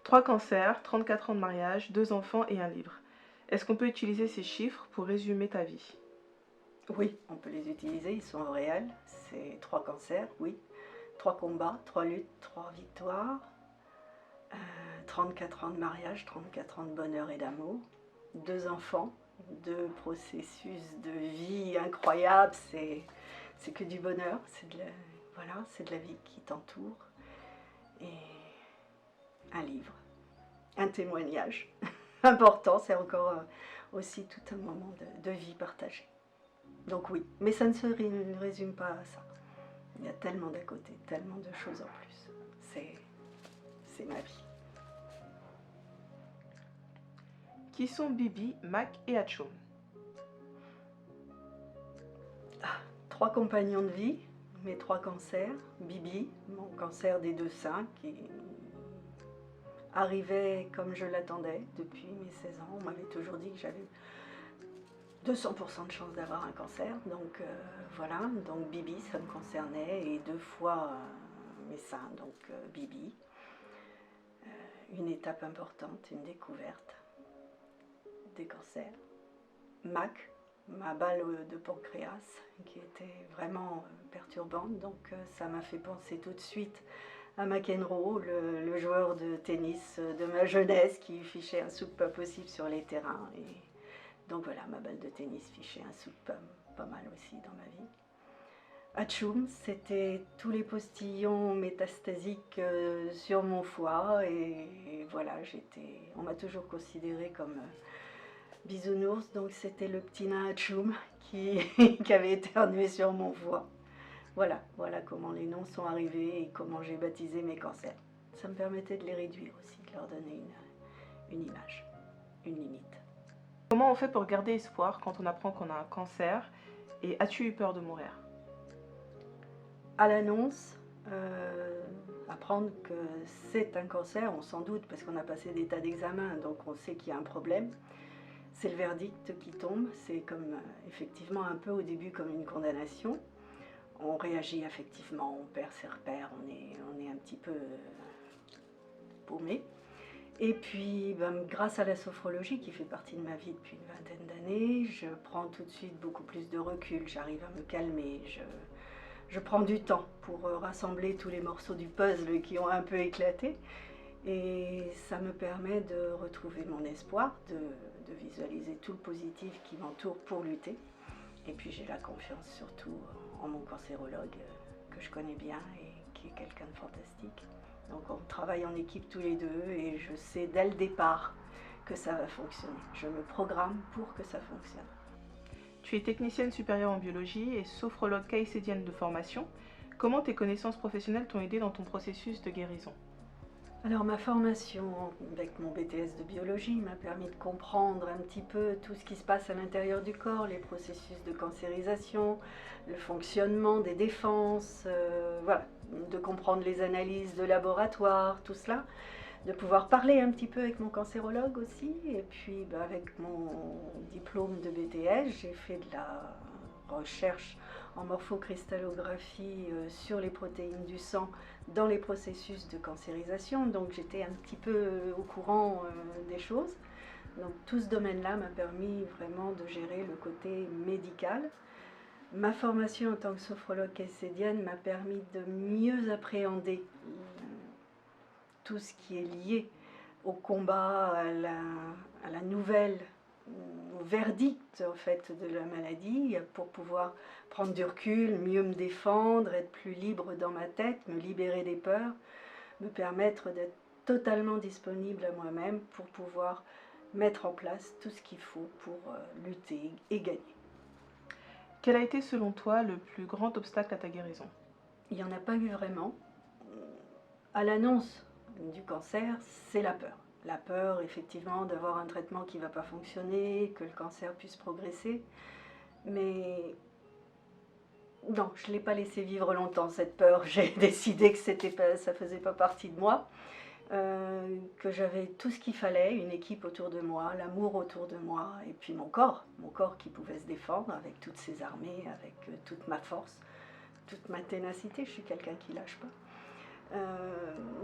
3 cancers, 34 ans de mariage, 2 enfants et un livre. Est-ce qu'on peut utiliser ces chiffres pour résumer ta vie? Oui, on peut les utiliser, ils sont réels. C'est 3 cancers, oui. 3 combats, 3 luttes, 3 victoires. 34 ans de mariage, 34 ans de bonheur et d'amour. 2 enfants, 2 processus de vie incroyables. C'est que du bonheur, voilà, c'est de la vie qui t'entoure. Et un livre, un témoignage important, c'est encore aussi tout un moment de vie partagée. Donc oui, mais ça ne se résume pas à ça. Il y a tellement d'à côté, tellement de choses en plus. C'est ma vie. Qui sont Bibi, Mac et Atchoum? 3 compagnons de vie, mes 3 cancers. Bibi, mon cancer des 2 seins, qui arrivait comme je l'attendais depuis mes 16 ans. On m'avait toujours dit que j'avais 200% de chance d'avoir un cancer. Donc voilà, donc Bibi, ça me concernait. Et 2 fois mes seins, donc Bibi. Une étape importante, une découverte des cancers. Mac, ma balle de pancréas, qui était vraiment perturbante, donc ça m'a fait penser tout de suite à McEnroe, le joueur de tennis de ma jeunesse qui fichait un souk pas possible sur les terrains. Et donc voilà, ma balle de tennis fichait un souk pas mal aussi dans ma vie. Atchoum, c'était tous les postillons métastasiques sur mon foie et voilà, on m'a toujours considérée comme bisounours, donc c'était le petit nain Atchoum qui avait éternué sur mon foie. Voilà comment les noms sont arrivés et comment j'ai baptisé mes cancers. Ça me permettait de les réduire aussi, de leur donner une image, une limite. Comment on fait pour garder espoir quand on apprend qu'on a un cancer? Et as-tu eu peur de mourir? À l'annonce, apprendre que c'est un cancer, on s'en doute parce qu'on a passé des tas d'examens, donc on sait qu'il y a un problème. C'est le verdict qui tombe, c'est comme effectivement un peu au début comme une condamnation. On réagit affectivement, on perd ses repères, on est un petit peu paumé. Et puis, grâce à la sophrologie qui fait partie de ma vie depuis une vingtaine d'années, je prends tout de suite beaucoup plus de recul, j'arrive à me calmer, je prends du temps pour rassembler tous les morceaux du puzzle qui ont un peu éclaté. Et ça me permet de retrouver mon espoir, de visualiser tout le positif qui m'entoure pour lutter. Et puis j'ai la confiance surtout en mon cancérologue que je connais bien et qui est quelqu'un de fantastique. Donc on travaille en équipe tous les deux et je sais dès le départ que ça va fonctionner. Je me programme pour que ça fonctionne. Tu es technicienne supérieure en biologie et sophrologue caïcédienne de formation. Comment tes connaissances professionnelles t'ont aidé dans ton processus de guérison? Alors ma formation avec mon BTS de biologie m'a permis de comprendre un petit peu tout ce qui se passe à l'intérieur du corps, les processus de cancérisation, le fonctionnement des défenses, voilà, de comprendre les analyses de laboratoire, tout cela, de pouvoir parler un petit peu avec mon cancérologue aussi, et puis avec mon diplôme de BTS, j'ai fait de la recherche en morphocristallographie sur les protéines du sang dans les processus de cancérisation, donc j'étais un petit peu au courant des choses. Donc tout ce domaine-là m'a permis vraiment de gérer le côté médical. Ma formation en tant que sophrologue caïcédienne m'a permis de mieux appréhender tout ce qui est lié au combat, à la nouvelle, au verdict en fait de la maladie, pour pouvoir prendre du recul, mieux me défendre, être plus libre dans ma tête, me libérer des peurs, me permettre d'être totalement disponible à moi-même pour pouvoir mettre en place tout ce qu'il faut pour lutter et gagner. Quel a été selon toi le plus grand obstacle à ta guérison? Il n'y en a pas eu vraiment. À l'annonce du cancer, c'est la peur. La peur, effectivement, d'avoir un traitement qui ne va pas fonctionner, que le cancer puisse progresser. Mais non, je ne l'ai pas laissé vivre longtemps, cette peur. J'ai décidé que ça ne faisait pas partie de moi, que j'avais tout ce qu'il fallait, une équipe autour de moi, l'amour autour de moi, et puis mon corps qui pouvait se défendre avec toutes ses armées, avec toute ma force, toute ma ténacité. Je suis quelqu'un qui ne lâche pas.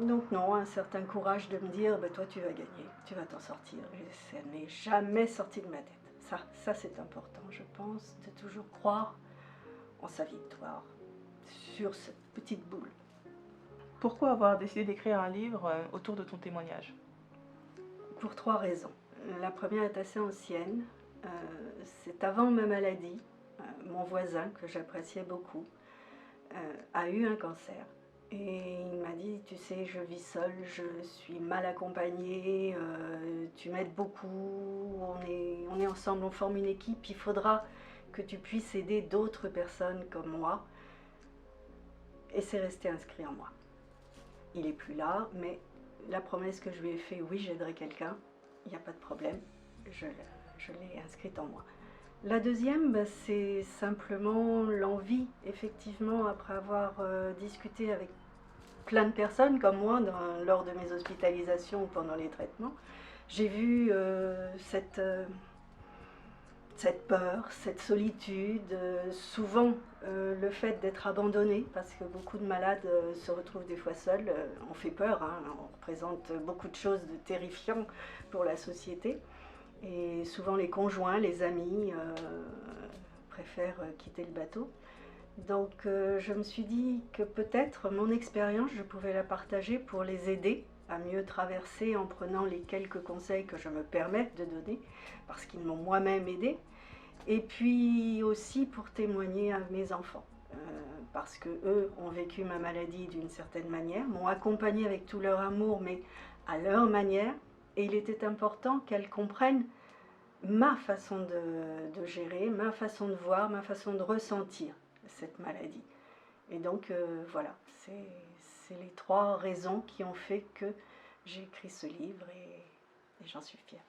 Donc non, un certain courage de me dire, bah, toi tu vas gagner, tu vas t'en sortir. Et ça n'est jamais sorti de ma tête. Ça c'est important, je pense, de toujours croire en sa victoire sur cette petite boule. Pourquoi avoir décidé d'écrire un livre autour de ton témoignage? Pour 3 raisons. La première est assez ancienne. C'est avant ma maladie. Mon voisin, que j'appréciais beaucoup, a eu un cancer. Et il m'a dit, tu sais, je vis seule, je suis mal accompagnée, tu m'aides beaucoup, on est ensemble, on forme une équipe, il faudra que tu puisses aider d'autres personnes comme moi. Et c'est resté inscrit en moi. Il n'est plus là, mais la promesse que je lui ai faite, oui, j'aiderai quelqu'un, il n'y a pas de problème, je l'ai inscrite en moi. La deuxième, bah, c'est simplement l'envie, effectivement, après avoir discuté avec plein de personnes comme moi lors de mes hospitalisations ou pendant les traitements, j'ai vu cette peur, cette solitude, souvent le fait d'être abandonné, parce que beaucoup de malades se retrouvent des fois seuls, on fait peur, hein, on représente beaucoup de choses de terrifiants pour la société, et souvent les conjoints, les amis préfèrent quitter le bateau. Donc je me suis dit que peut-être mon expérience, je pouvais la partager pour les aider à mieux traverser en prenant les quelques conseils que je me permets de donner, parce qu'ils m'ont moi-même aidé, et puis aussi pour témoigner à mes enfants, parce qu'eux ont vécu ma maladie d'une certaine manière, m'ont accompagnée avec tout leur amour, mais à leur manière, et il était important qu'elles comprennent ma façon de gérer, ma façon de voir, ma façon de ressentir cette maladie. Et donc voilà, c'est les 3 raisons qui ont fait que j'ai écrit ce livre et j'en suis fière.